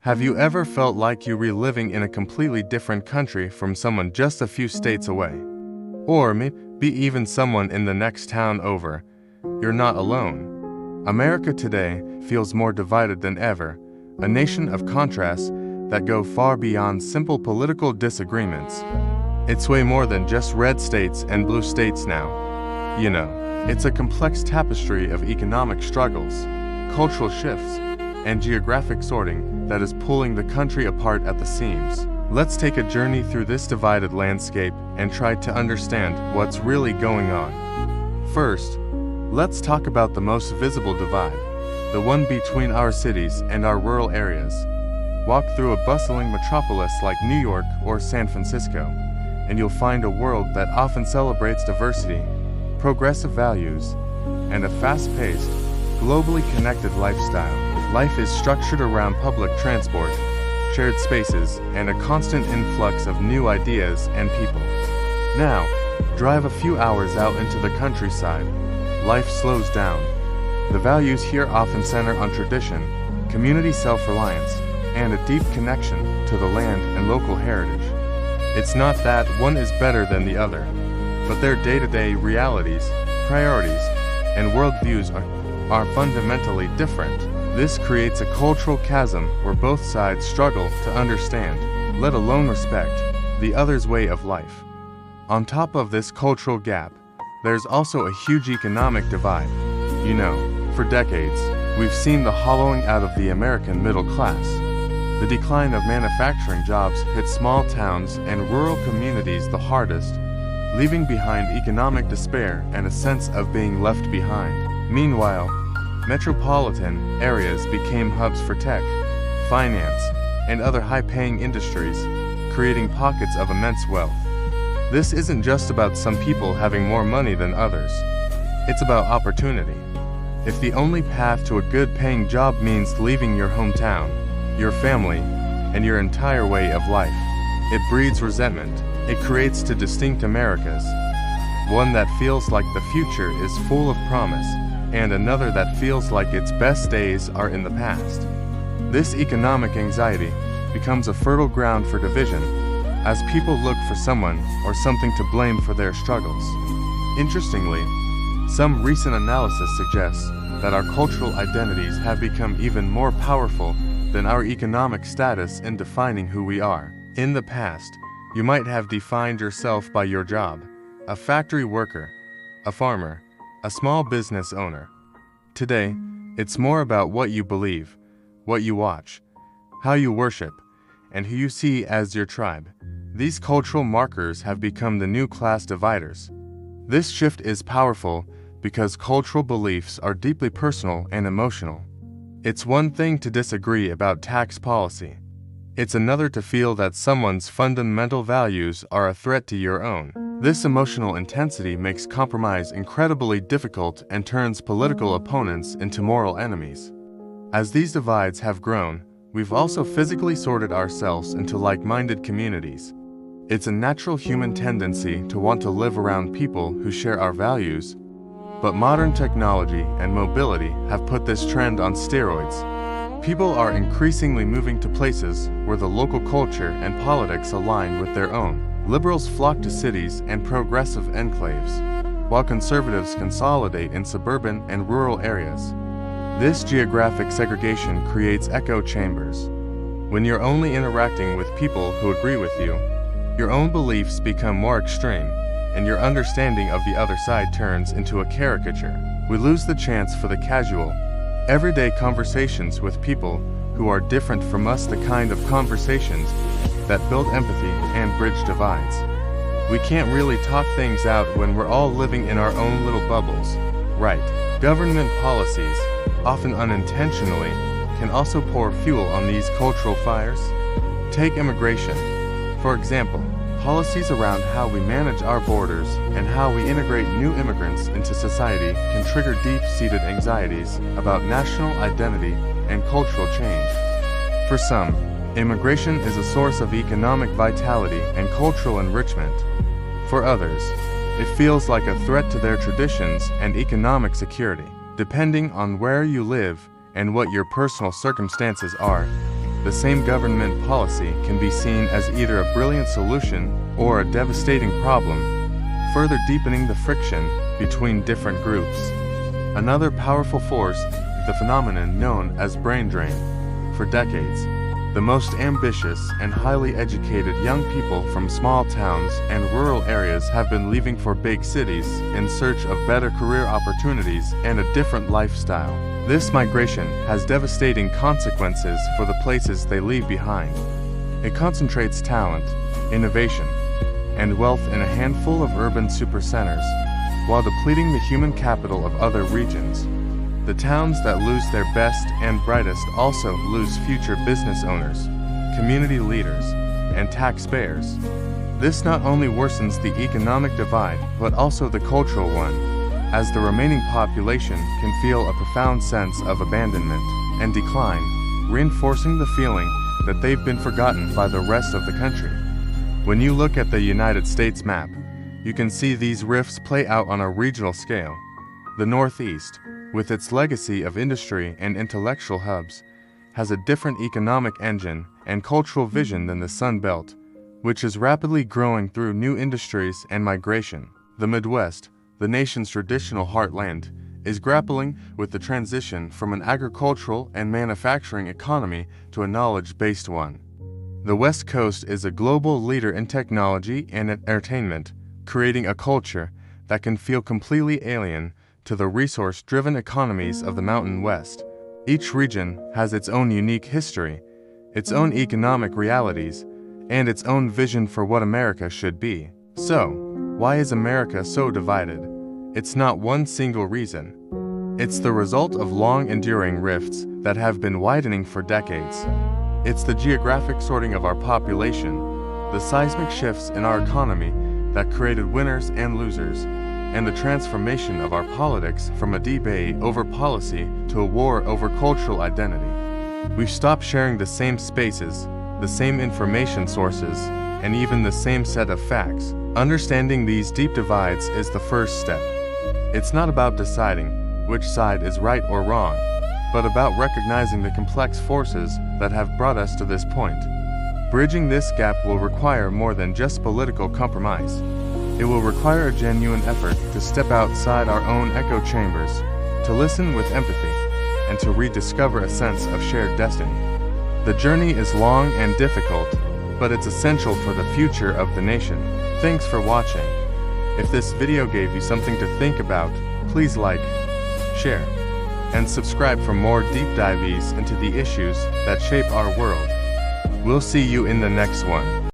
Have you ever felt like you're reliving in a completely different country from someone just a few states away? Or maybe even someone in the next town over? You're not alone. America today feels more divided than ever, a nation of contrasts that go far beyond simple political disagreements. It's way more than just red states and blue states now. You know, it's a complex tapestry of economic struggles, cultural shifts, and geographic sorting that is pulling the country apart at the seams. Let's take a journey through this divided landscape and try to understand what's really going on. First, let's talk about the most visible divide, the one between our cities and our rural areas. Walk through a bustling metropolis like New York or San Francisco, and you'll find a world that often celebrates diversity, progressive values, and a fast-paced, globally connected lifestyle. Life is structured around public transport, shared spaces, and a constant influx of new ideas and people. Now, drive a few hours out into the countryside. Life slows down. The values here often center on tradition, community self-reliance, and a deep connection to the land and local heritage. It's not that one is better than the other, but their day-to-day realities, priorities, and worldviews are fundamentally different. This creates a cultural chasm where both sides struggle to understand, let alone respect, the other's way of life. On top of this cultural gap, there's also a huge economic divide. You know, for decades, we've seen the hollowing out of the American middle class. The decline of manufacturing jobs hit small towns and rural communities the hardest, leaving behind economic despair and a sense of being left behind. Meanwhile, metropolitan areas became hubs for tech, finance, and other high-paying industries, creating pockets of immense wealth. This isn't just about some people having more money than others. It's about opportunity. If the only path to a good-paying job means leaving your hometown, your family, and your entire way of life, it breeds resentment. It creates two distinct Americas, one that feels like the future is full of promise, and another that feels like its best days are in the past. This economic anxiety becomes a fertile ground for division, as people look for someone or something to blame for their struggles. Interestingly, some recent analysis suggests that our cultural identities have become even more powerful than our economic status in defining who we are. In the past, you might have defined yourself by your job, a factory worker, a farmer, a small business owner. Today, it's more about what you believe, what you watch, how you worship, and who you see as your tribe. These cultural markers have become the new class dividers. This shift is powerful because cultural beliefs are deeply personal and emotional. It's one thing to disagree about tax policy. It's another to feel that someone's fundamental values are a threat to your own. This emotional intensity makes compromise incredibly difficult and turns political opponents into moral enemies. As these divides have grown, we've also physically sorted ourselves into like-minded communities. It's a natural human tendency to want to live around people who share our values, but modern technology and mobility have put this trend on steroids. People are increasingly moving to places where the local culture and politics align with their own. Liberals flock to cities and progressive enclaves, while conservatives consolidate in suburban and rural areas. This geographic segregation creates echo chambers. When you're only interacting with people who agree with you, your own beliefs become more extreme, and your understanding of the other side turns into a caricature. We lose the chance for the casual, everyday conversations with people who are different from us, the kind of conversations that build empathy and bridge divides. We can't really talk things out when we're all living in our own little bubbles, right? Government policies, often unintentionally, can also pour fuel on these cultural fires. Take immigration, for example. Policies around how we manage our borders and how we integrate new immigrants into society can trigger deep-seated anxieties about national identity and cultural change. For some, immigration is a source of economic vitality and cultural enrichment. For others, it feels like a threat to their traditions and economic security. Depending on where you live and what your personal circumstances are, the same government policy can be seen as either a brilliant solution or a devastating problem, further deepening the friction between different groups. Another powerful force is the phenomenon known as brain drain. For decades, the most ambitious and highly educated young people from small towns and rural areas have been leaving for big cities in search of better career opportunities and a different lifestyle. This migration has devastating consequences for the places they leave behind. It concentrates talent, innovation, and wealth in a handful of urban supercenters, while depleting the human capital of other regions. The towns that lose their best and brightest also lose future business owners, community leaders, and taxpayers. This not only worsens the economic divide, but also the cultural one, as the remaining population can feel a profound sense of abandonment and decline, reinforcing the feeling that they've been forgotten by the rest of the country. When you look at the United States map, you can see these rifts play out on a regional scale. The Northeast, with its legacy of industry and intellectual hubs, has a different economic engine and cultural vision than the Sun Belt, which is rapidly growing through new industries and migration. The Midwest, the nation's traditional heartland, is grappling with the transition from an agricultural and manufacturing economy to a knowledge-based one. The West Coast is a global leader in technology and entertainment, creating a culture that can feel completely alien to the resource-driven economies of the Mountain West. Each region has its own unique history, its own economic realities, and its own vision for what America should be. So, why is America so divided? It's not one single reason. It's the result of long-enduring rifts that have been widening for decades. It's the geographic sorting of our population, the seismic shifts in our economy that created winners and losers, and the transformation of our politics from a debate over policy to a war over cultural identity. We've stopped sharing the same spaces, the same information sources, and even the same set of facts. Understanding these deep divides is the first step. It's not about deciding which side is right or wrong, but about recognizing the complex forces that have brought us to this point. Bridging this gap will require more than just political compromise. It will require a genuine effort to step outside our own echo chambers, to listen with empathy, and to rediscover a sense of shared destiny. The journey is long and difficult, but it's essential for the future of the nation. Thanks for watching. If this video gave you something to think about, please like, share, and subscribe for more deep dives into the issues that shape our world. We'll see you in the next one.